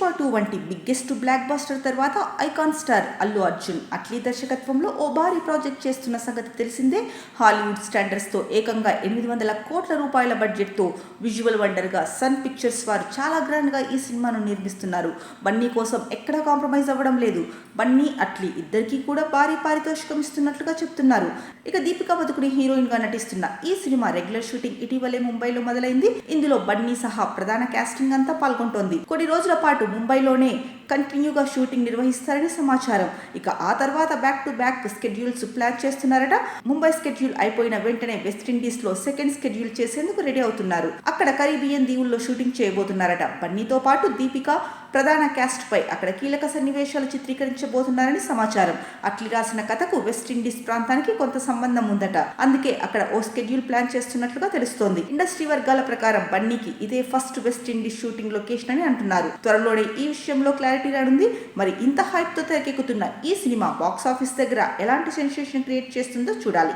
పుష్ప 2 వంటి biggest block buster తర్వాత icon star Allu Arjun Atlee దర్శకత్వంలో ఓ భారీ ప్రాజెక్ట్ చేస్తున్న సంగతి తెలిసిందే. హాలీవుడ్ స్టాండర్డ్స్తో ఏకంగా 800 కోట్ల రూపాయల బడ్జెట్తో విజువల్ వండర్గా సన్ పిక్చర్స్ వారు చాలా గ్రాండ్గా ఈ సినిమాను నిర్మిస్తున్నారు. బన్నీ కోసం ఎక్కడా కాంప్రమైజ్ అవ్వడం లేదు. బన్నీ, అట్లీ ఇద్దరికీ కూడా భారీ పారితోషికం ఇస్తున్నట్లుగా చెప్తున్నారు. ఇక దీపికా పదుకుని హీరోయిన్గా నటిస్తున్న ఈ సినిమా రెగ్యులర్ షూటింగ్ ఇటీవలే ముంబైలో మొదలైంది. ఇందులో బన్నీ సహా ప్రధాన క్యాస్టింగ్ అంతా పాల్గొంటోంది. కొన్ని రోజుల పాటు ముంబైలోనే కంటిన్యూగా షూటింగ్ నిర్వహిస్తారని సమాచారం. ఇక ఆ తర్వాత back to back schedules plan చేస్తున్నారట. ముంబై స్కెడ్యూల్ అయిపోయిన వెంటనే వెస్టిండీస్ లో సెకండ్ స్కెడ్యూల్ చేసేందుకు రెడీ అవుతున్నారు. అక్కడ కరీబియన్ దీవుల్లో షూటింగ్ చేయబోతున్నారట. బన్నీతో పాటు దీపిక ప్రధాన క్యాస్ట్ పై అక్కడ కీలక సన్నివేశాలు చిత్రీకరించబోతున్నారని సమాచారం. అట్లీ రాసిన కథకు వెస్టిండీస్ ప్రాంతానికి కొంత సంబంధం ఉందట. అందుకే అక్కడ ఓ స్కెడ్యూల్ ప్లాన్ చేస్తున్నట్లుగా తెలుస్తోంది. ఇండస్ట్రీ వర్గాల ప్రకారం బన్నీకి ఇదే ఫస్ట్ వెస్టిండీస్ షూటింగ్ లొకేషన్ అని అంటున్నారు. త్వరలోనే ఈ విషయంలో క్లారిటీ రానుంది. మరి ఇంత హైప్ తో తెరకెక్కుతున్న ఈ సినిమా బాక్సాఫీస్ దగ్గర ఎలాంటి సెన్సేషన్ క్రియేట్ చేస్తుందో చూడాలి.